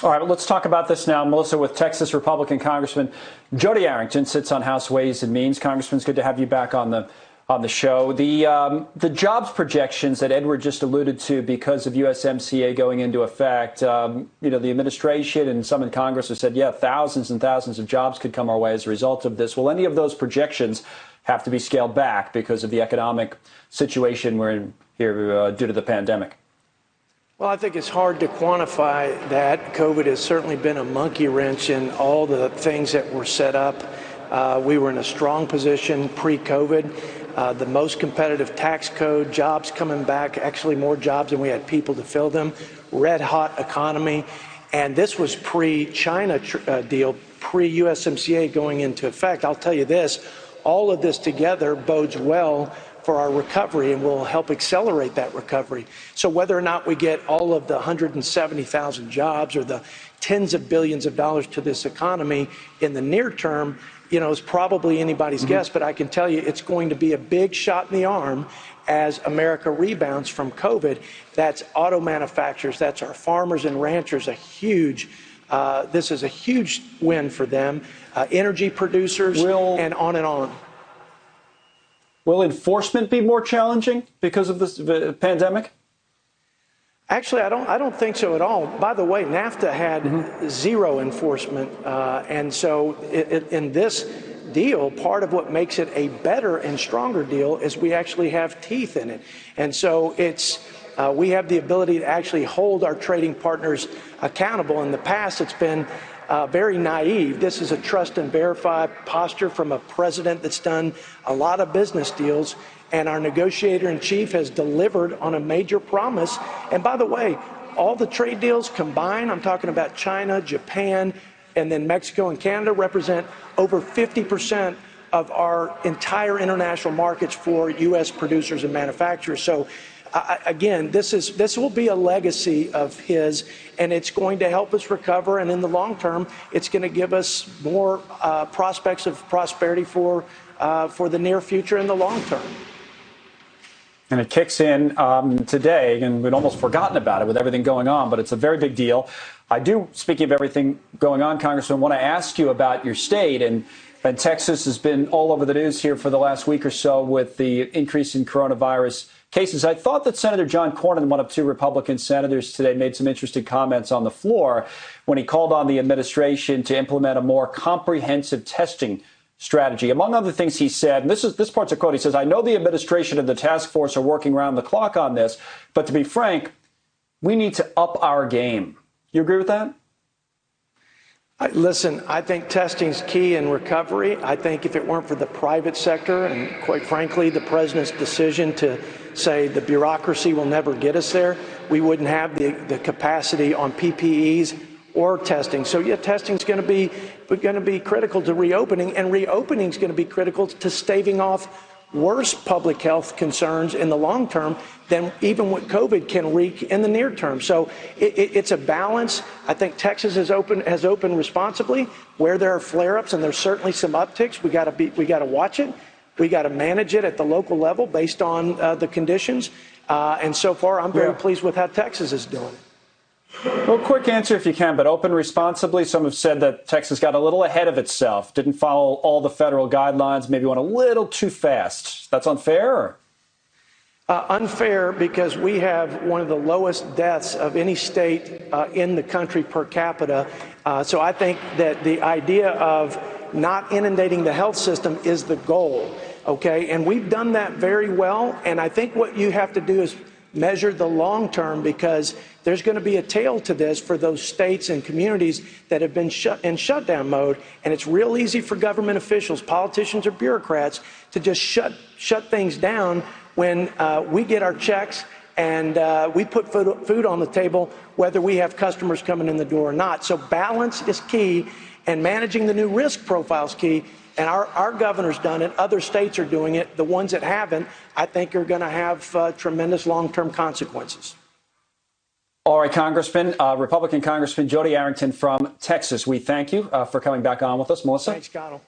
All right, well, let's talk about this now, Melissa, with Texas Republican Congressman Jodey Arrington, sits on House Ways and Means. Congressman, it's good to have you back on the show. The jobs projections that Edward just alluded to because of USMCA going into effect, the administration and some in Congress have said, yeah, thousands and thousands of jobs could come our way as a result of this. Will any of those projections have to be scaled back because of the economic situation we're in here due to the pandemic? Well, I think it's hard to quantify that. COVID has certainly been a monkey wrench in all the things that were set up. We were in a strong position pre-COVID. The most competitive tax code, jobs coming back, actually more jobs than we had people to fill them, red hot economy. And this was pre-China deal, pre-USMCA going into effect. I'll tell you this, all of this together bodes well for our recovery and will help accelerate that recovery. So whether or not we get all of the 170,000 jobs or the tens of billions of dollars to this economy in the near term, is probably anybody's guess, but I can tell you it's going to be a big shot in the arm as America rebounds from COVID. That's auto manufacturers, that's our farmers and ranchers, this is a huge win for them, energy producers, and on and on. Will enforcement be more challenging because of this pandemic? Actually, I don't think so at all. By the way, NAFTA had zero enforcement. And so in this deal, part of what makes it a better and stronger deal is we actually have teeth in it. And so we have the ability to actually hold our trading partners accountable. In the past, it's been very naive. This is a trust and verify posture from a president that's done a lot of business deals, and our negotiator in chief has delivered on a major promise. And by the way, all the trade deals combined, I'm talking about China, Japan, and then Mexico and Canada, represent over 50% of our entire international markets for U.S. producers and manufacturers. So again, this will be a legacy of his, and it's going to help us recover. And in the long term, it's going to give us more prospects of prosperity for the near future and the long term. And it kicks in today, and we'd almost forgotten about it with everything going on, but it's a very big deal. I do, speaking of everything going on, Congressman, want to ask you about your state. And Texas has been all over the news here for the last week or so with the increase in coronavirus cases. I thought that Senator John Cornyn, one of two Republican senators today, made some interesting comments on the floor when he called on the administration to implement a more comprehensive testing strategy. Among other things he said, and this part's a quote, he says, "I know the administration and the task force are working around the clock on this, but to be frank, we need to up our game." You agree with that? Listen, I think testing's key in recovery. I think if it weren't for the private sector and, quite frankly, the president's decision to say the bureaucracy will never get us there, we wouldn't have the capacity on PPEs or testing. So, yeah, testing's going to be critical to reopening, and reopening is going to be critical to staving off worse public health concerns in the long term than even what COVID can wreak in the near term. So it's a balance. I think Texas has opened responsibly where there are flare-ups, and there's certainly some upticks. We got to watch it. We got to manage it at the local level based on the conditions. And so far, I'm very pleased with how Texas is doing. Well, quick answer if you can, but open responsibly. Some have said that Texas got a little ahead of itself, didn't follow all the federal guidelines, maybe went a little too fast. That's unfair? Or? Unfair because we have one of the lowest deaths of any state in the country per capita. So I think that the idea of not inundating the health system is the goal. OK, and we've done that very well. And I think what you have to do is measure the long term, because there's going to be a tail to this for those states and communities that have been in shutdown mode. And it's real easy for government officials, politicians or bureaucrats, to just shut things down when we get our checks and we put food on the table, whether we have customers coming in the door or not. So balance is key, and managing the new risk profile is key. And our governor's done it. Other states are doing it. The ones that haven't, I think, are going to have tremendous long-term consequences. All right, Congressman, Republican Congressman Jodey Arrington from Texas, we thank you for coming back on with us. Melissa? Thanks, Scott.